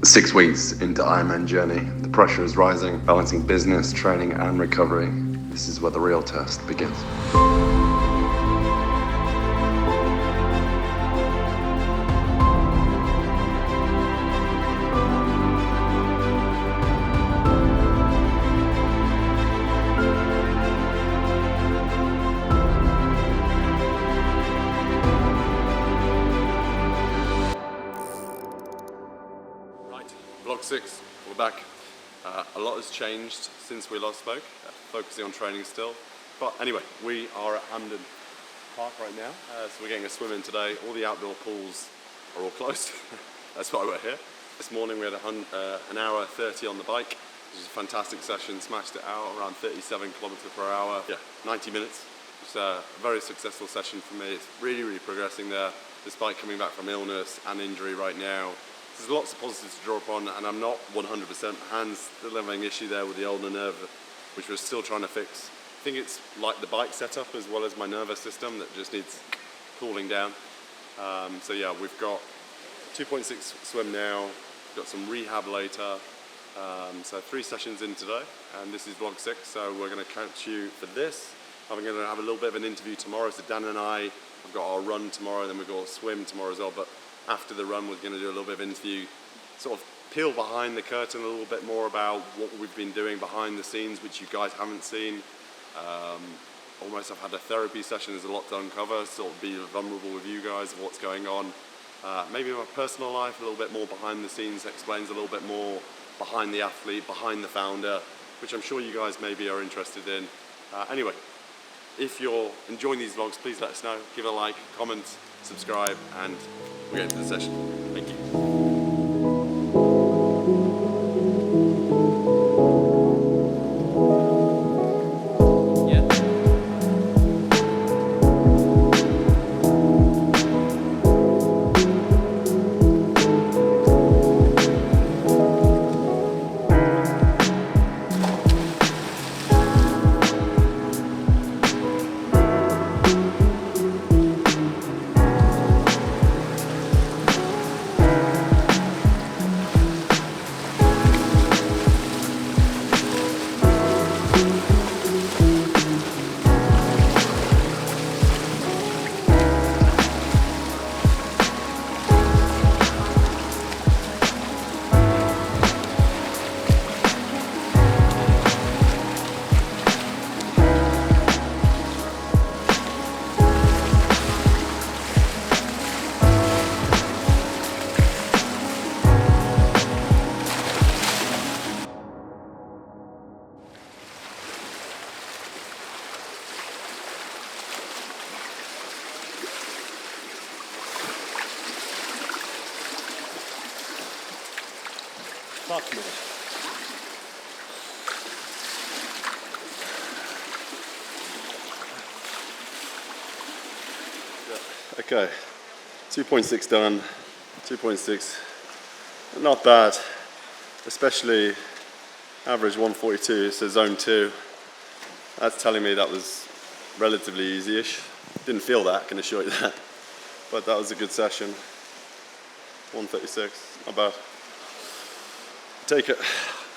6 weeks into Ironman journey. The pressure is rising, balancing business, training and recovery. This is where the real test begins. Vlog 6, we're back. A lot has changed since we last spoke, focusing on training still. But anyway, we are at Hamden Park right now, so we're getting a swim in today. All the outdoor pools are all closed, that's why we're here. This morning we had an hour 30 on the bike, which is a fantastic session, smashed it out around 37 kilometers per hour. Yeah, 90 minutes. It's a very successful session for me. It's really progressing there, despite coming back from illness and injury right now. There's lots of positives to draw upon, and I'm not 100%. Hands still having an issue there with the ulnar nerve, which we're still trying to fix. I think it's like the bike setup as well as my nervous system that just needs cooling down. So yeah, we've got 2.6 swim now, got some rehab later. So 3 sessions in today, and this is vlog 6, so we're going to catch you for this. I'm going to have a little bit of an interview tomorrow, so Dan and I have got our run tomorrow, then we've got a swim tomorrow as well. But after the run, we're going to do a little bit of interview, sort of peel behind the curtain a little bit more about what we've been doing behind the scenes, which you guys haven't seen. Almost I've had a therapy session, there's a lot to uncover, sort of be vulnerable with you guys of what's going on. Maybe my personal life, a little bit more behind the scenes, explains a little bit more behind the athlete, behind the founder, which I'm sure you guys maybe are interested in. Anyway, if you're enjoying these vlogs, please let us know. Give it a like, comment, subscribe, and we'll get into the session. Thank you. Fuck me. Okay, 2.6 done, 2.6, not bad, especially average 142, it's a zone 2. That's telling me that was relatively easy-ish. Didn't feel that, I can assure you that, but that was a good session. 136, not bad. Take it.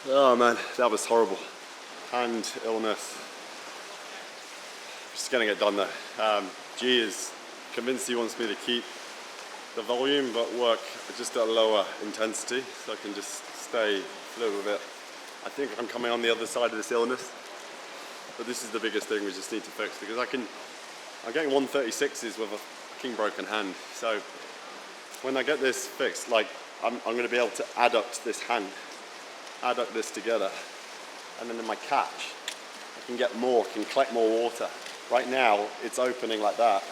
Oh man, that was horrible. Hand illness. Just getting it done though. G is convinced he wants me to keep the volume but work just at a lower intensity so I can just stay fluid with it. I think I'm coming on the other side of this illness, but this is the biggest thing we just need to fix, because I'm getting 136s with a fucking broken hand. So when I get this fixed, like I'm going to be able to adduct this hand, adduct this together, and then in my catch I can get more, can collect more water. Right now it's opening like that,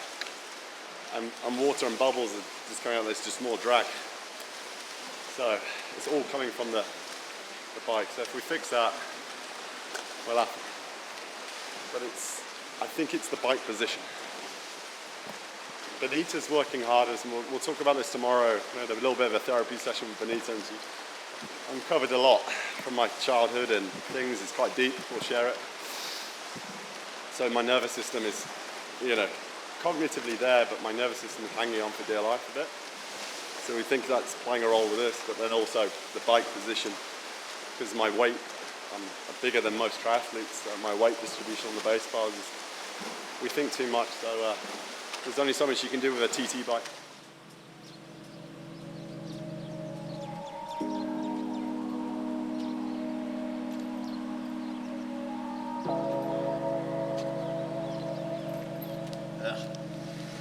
and water and bubbles are just coming out, there's just more drag. So it's all coming from the bike. So if we fix that, we'll have to. But I think it's the bike position. Benita's working hard, and we'll talk about this tomorrow. We had a little bit of a therapy session with Benita, and she uncovered a lot from my childhood and things. It's quite deep, we'll share it. So my nervous system is, cognitively there, but my nervous system is hanging on for dear life a bit. So we think that's playing a role with this, but then also the bike position. Because my weight, I'm bigger than most triathletes, so my weight distribution on the base bars is, we think too much, so there's only so much you can do with a TT bike.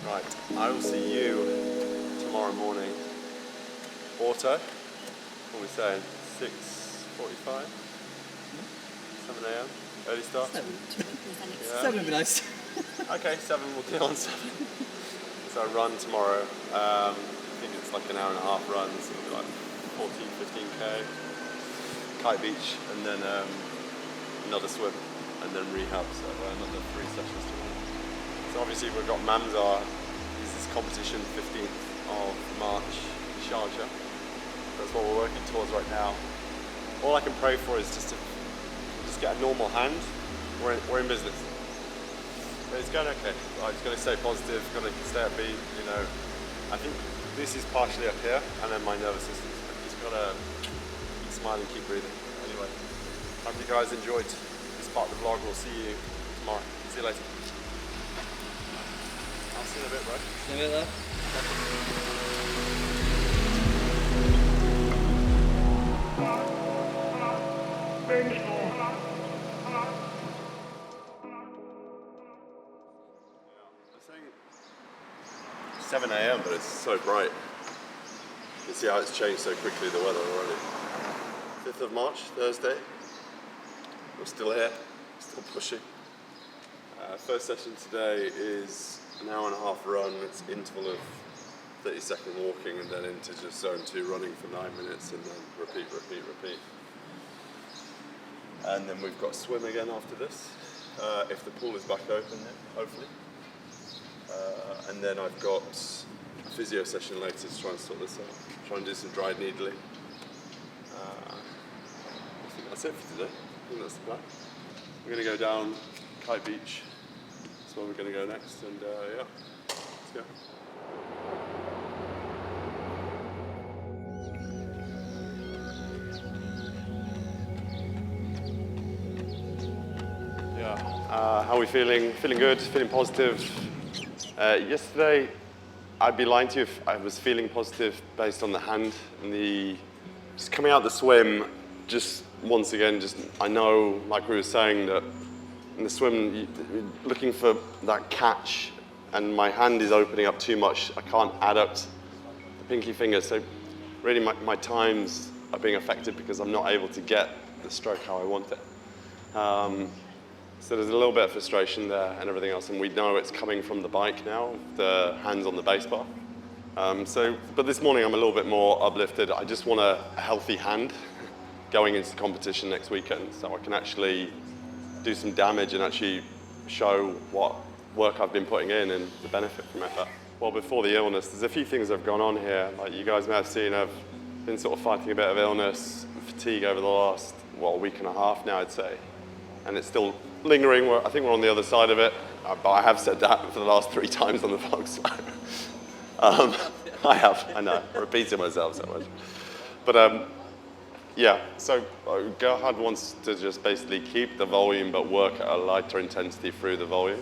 Right, I will see you tomorrow morning. Auto, what are we saying? 6:45? 7 a.m. Early start? 7. Yeah. 7 would be nice. Okay, 7, we'll deal on 7. So I run tomorrow. I think it's like an hour and a half run, so it'll be like 14, 15k. Kite beach, and then another swim, and then rehab, so another 3 sessions tomorrow. So obviously we've got Mamzar, this is competition 15th of March, Sharjah. That's what we're working towards right now. All I can pray for is just to get a normal hand. We're in business. But it's going okay. Right, just got to stay positive, got to stay upbeat, you know. I think this is partially up here, and then my nervous system. Just got to keep smiling, keep breathing. Anyway, hope you guys enjoyed this part of the vlog. We'll see you tomorrow. See you later. I'll see you in a bit, bro. See you later. I'm saying 7 a.m, but it's so bright. You can see how it's changed so quickly, the weather already. 5th of March, Thursday. We're still here, still pushing. First session today is an hour and a half run. It's an interval of 30-second walking and then into just zone 2 running for 9 minutes and then repeat. And then we've got swim again after this, if the pool is back open then, hopefully. And then I've got a physio session later to try and sort this out. Try and do some dried needling. I think that's it for today. I think that's the plan. We're going to go down Kite Beach. That's where we're going to go next. And yeah, let's go. How are we feeling? Feeling good, feeling positive. Yesterday, I'd be lying to you if I was feeling positive based on the hand and just coming out the swim, just once again, I know, like we were saying, that in the swim, you're looking for that catch and my hand is opening up too much. I can't adduct the pinky finger, so really my times are being affected because I'm not able to get the stroke how I want it. So there's a little bit of frustration there and everything else, and we know it's coming from the bike now, the hands on the base bar. But this morning I'm a little bit more uplifted. I just want a healthy hand going into the competition next weekend, so I can actually do some damage and actually show what work I've been putting in and the benefit from it. Well, before the illness, there's a few things that have gone on here. Like you guys may have seen, I've been sort of fighting a bit of illness, fatigue over the last, week and a half now, I'd say. And it's still lingering. I think we're on the other side of it, but I have said that for the last 3 times on the vlog, so I know, repeating myself so much. But yeah, so Gough wants to just basically keep the volume but work at a lighter intensity through the volume.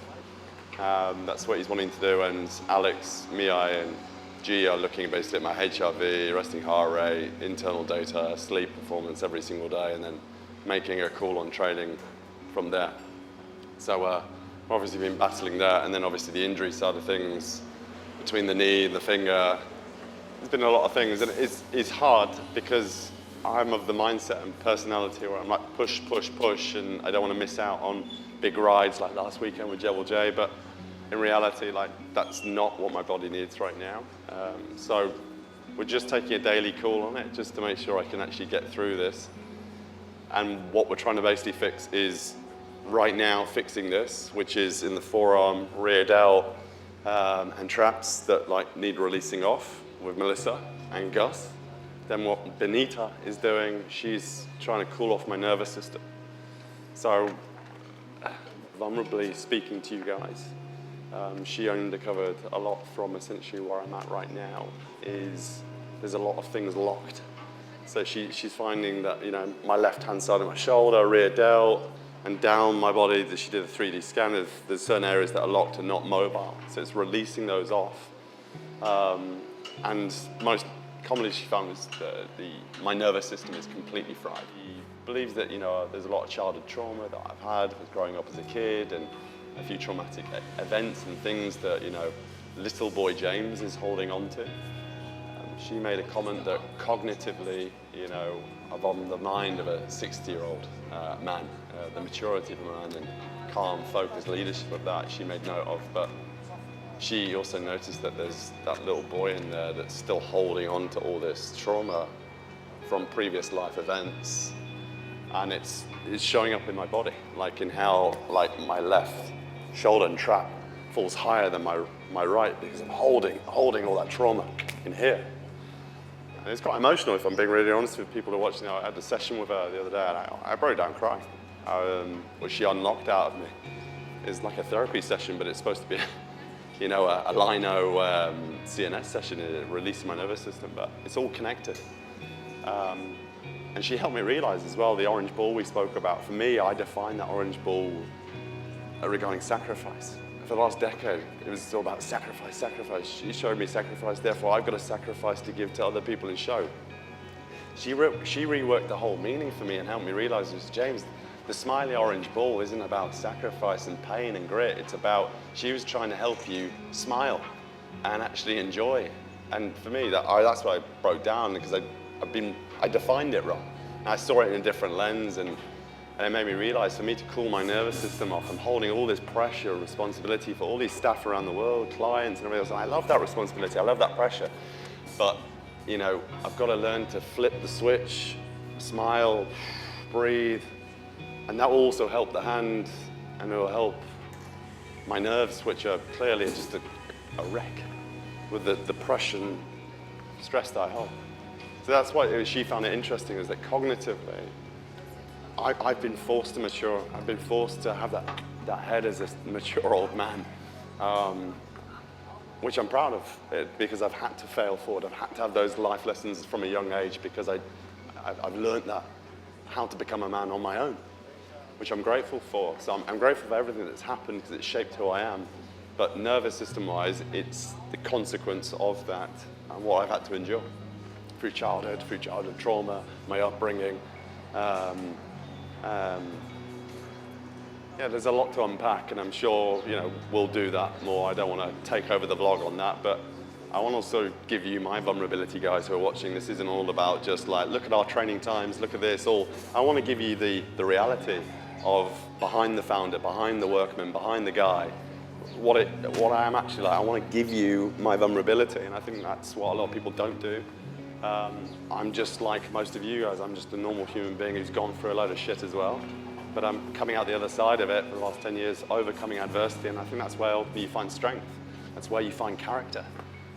That's what he's wanting to do, and Alex, Miai and G are looking basically at my HRV, resting heart rate, internal data, sleep performance every single day, and then making a call on training from there. So we've obviously been battling that, and then obviously the injury side of things, between the knee and the finger, there's been a lot of things, and it's hard because I'm of the mindset and personality where I'm like push, and I don't want to miss out on big rides like last weekend with Jebel J, but in reality, like that's not what my body needs right now. So we're just taking a daily call on it just to make sure I can actually get through this. And what we're trying to basically fix is right now fixing this, which is in the forearm, rear delt, and traps that need releasing off with Melissa and Gus. Then what Benita is doing, she's trying to cool off my nervous system. So vulnerably speaking to you guys, she uncovered a lot from essentially where I'm at right now is there's a lot of things locked. So she's finding that, you know, my left-hand side of my shoulder, rear delt, and down my body, that she did a 3D scan, there's certain areas that are locked and not mobile. So it's releasing those off. And most commonly she found was my nervous system is completely fried. He believes that, you know, there's a lot of childhood trauma that I've had with growing up as a kid, and a few traumatic events and things that, you know, little boy James is holding on to. She made a comment that cognitively, you know, on the mind of a 60-year-old man, the maturity of a man and calm, focused leadership of that, she made note of. But she also noticed that there's that little boy in there that's still holding on to all this trauma from previous life events. And it's showing up in my body, like in how, like, my left shoulder and trap falls higher than my right, because I'm holding all that trauma in here. And it's quite emotional, if I'm being really honest with people who are watching. I had a session with her the other day, and I broke down crying, which she unlocked out of me. It's like a therapy session, but it's supposed to be, you know, a lino CNS session, releasing my nervous system, but it's all connected. And she helped me realize as well, the orange ball we spoke about. For me, I define that orange ball regarding sacrifice. For the last decade, it was all about sacrifice, sacrifice. She showed me sacrifice, therefore I've got a sacrifice to give to other people and show. She reworked the whole meaning for me and helped me realize, James, the smiley orange ball isn't about sacrifice and pain and grit. It's about, she was trying to help you smile and actually enjoy. And for me, that's what I broke down, because I defined it wrong. And I saw it in a different lens, and it made me realize, for me to cool my nervous system off, I'm holding all this pressure and responsibility for all these staff around the world, clients and everything else, and I love that responsibility, I love that pressure. But, you know, I've got to learn to flip the switch, smile, breathe, and that will also help the hand, and it will help my nerves, which are clearly just a wreck with the pressure and stress that I hold. So that's why she found it interesting, is that cognitively, I've been forced to mature. I've been forced to have that head as a mature old man, which I'm proud of, because I've had to fail forward. I've had to have those life lessons from a young age, because I've learned that, how to become a man on my own, which I'm grateful for. So I'm grateful for everything that's happened, because it shaped who I am. But nervous system-wise, it's the consequence of that and what I've had to endure through childhood trauma, my upbringing. Yeah, there's a lot to unpack, and I'm sure, you know, we'll do that more. I don't want to take over the vlog on that, but I want to also give you my vulnerability, guys who are watching. This isn't all about just like, look at our training times, look at this, all. I want to give you the reality of behind the founder, behind the workman, behind the guy, what I am actually like. I want to give you my vulnerability, and I think that's what a lot of people don't do. I'm just like most of you guys. I'm just a normal human being who's gone through a load of shit as well. But I'm coming out the other side of it for the last 10 years, overcoming adversity, and I think that's where you find strength. That's where you find character.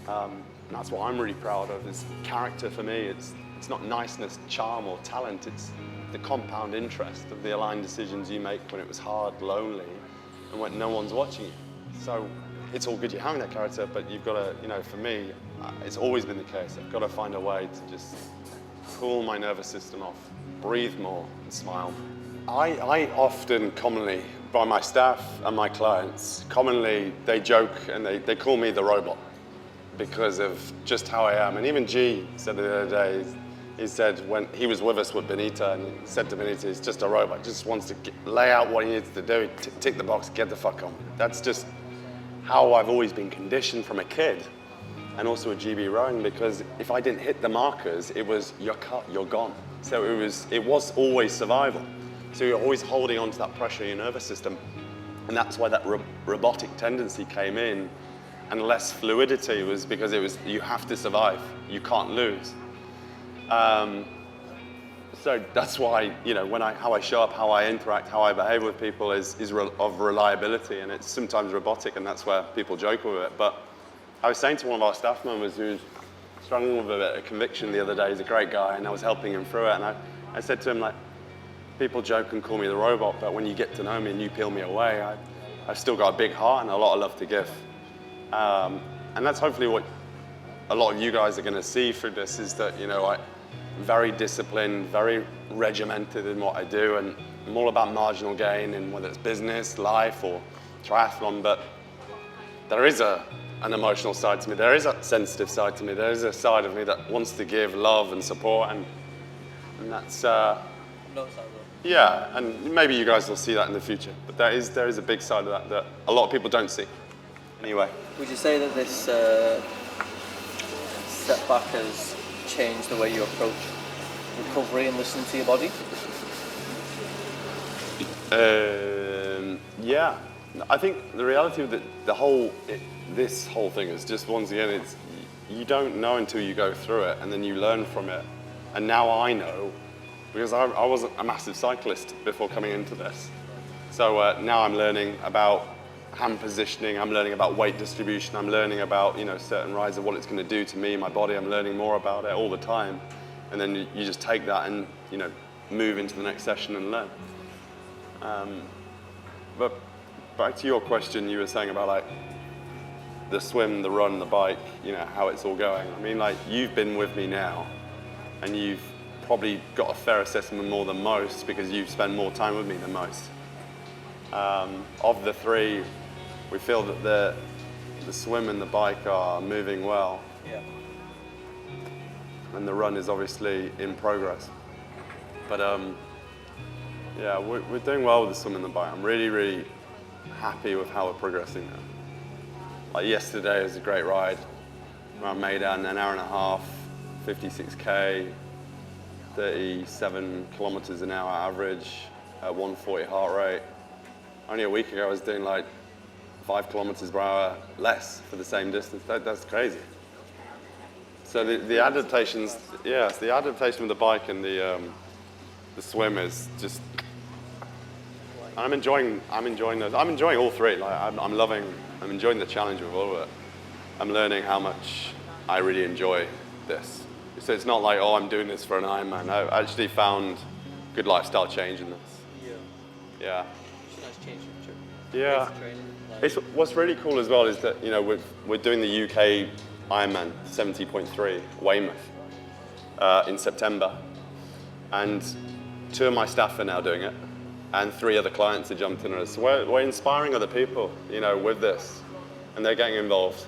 And that's what I'm really proud of, is character for me. It's not niceness, charm, or talent. It's the compound interest of the aligned decisions you make when it was hard, lonely, and when no one's watching you. So it's all good you're having that character, but you've got to, you know, for me, it's always been the case. I've got to find a way to just cool my nervous system off, breathe more, and smile. I often, commonly, by my staff and my clients, commonly they joke and they call me the robot because of just how I am. And even G said the other day, he said when he was with us with Benita, and he said to Benita, he's just a robot, just wants to lay out what he needs to do, tick the box, get the fuck on. That's just how I've always been conditioned from a kid, and also a GB rowing, because if I didn't hit the markers, it was you're cut, you're gone. So it was always survival. So you're always holding on to that pressure in your nervous system, and that's why that robotic tendency came in, and less fluidity was because it was you have to survive, you can't lose. So that's why, you know, how I show up, how I interact, how I behave with people is of reliability, and it's sometimes robotic, and that's where people joke with it. But I was saying to one of our staff members who's struggling with a bit of conviction the other day, he's a great guy, and I was helping him through it, and I said to him, like, people joke and call me the robot, but when you get to know me and you peel me away, I've still got a big heart and a lot of love to give. And that's hopefully what a lot of you guys are going to see through this is that, you know, I'm very disciplined, very regimented in what I do, and I'm all about marginal gain in whether it's business, life, or triathlon, but there is an emotional side to me. There is a sensitive side to me. There is a side of me that wants to give love and support, and that's, yeah, and maybe you guys will see that in the future, but there is a big side of that that a lot of people don't see. Anyway. Would you say that this setback has changed the way you approach recovery and listening to your body? Yeah, I think the reality of this whole thing is just, once again, it's, you don't know until you go through it, and then you learn from it. And now I know, because I wasn't a massive cyclist before coming into this. So now I'm learning about hand positioning, I'm learning about weight distribution, I'm learning about, you know, certain rides and what it's going to do to me, my body. I'm learning more about it all the time. And then you just take that and, you know, move into the next session and learn. But back to your question, you were saying about like the swim, the run, the bike, you know, how it's all going. I mean, like, you've been with me now, and you've probably got a fair assessment more than most because you've spent more time with me than most. Of the three, we feel that the swim and the bike are moving well. Yeah. And the run is obviously in progress. But yeah, we're doing well with the swim and the bike. I'm really, really happy with how we're progressing now. Like yesterday was a great ride around Maidan, an hour and a half, 56K, 37 kilometers an hour average, at 140 heart rate. Only a week ago I was doing like 5 kilometers per hour less for the same distance. That's crazy. So the adaptations, yes, the adaptation with the bike and the swim is just, I'm enjoying those. I'm enjoying all three. Like I'm enjoying the challenge with all of it. I'm learning how much I really enjoy this. So it's not like, oh, I'm doing this for an Ironman. I've actually found good lifestyle change in this. Yeah. Yeah. It's a nice change of Yeah. training. What's really cool as well is that, you know, we're doing the UK Ironman 70.3 Weymouth in September, and 2 of my staff are now doing it, and 3 other clients have jumped in on us. So we're inspiring other people, you know, with this, and they're getting involved.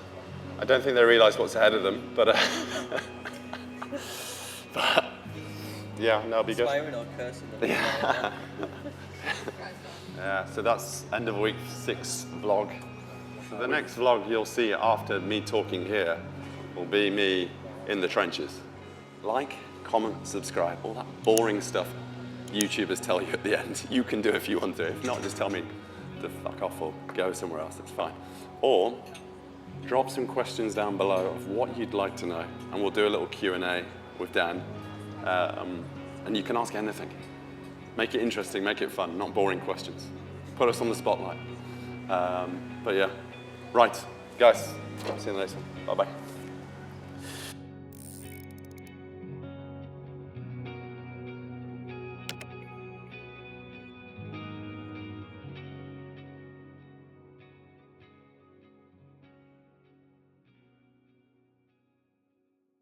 I don't think they realise what's ahead of them, but yeah, that'll be good. Inspiring or cursing them. Yeah. Yeah, so that's end of week 6 vlog. So the next vlog you'll see after me talking here will be me in the trenches. Like, comment, subscribe, all that boring stuff YouTubers tell you at the end. You can do if you want to. If not, just tell me to fuck off or go somewhere else, it's fine. Or drop some questions down below of what you'd like to know, and we'll do a little Q&A with Dan. And you can ask anything. Make it interesting, make it fun, not boring questions. Put us on the spotlight. But yeah, right, guys, see you in the next one. Bye-bye.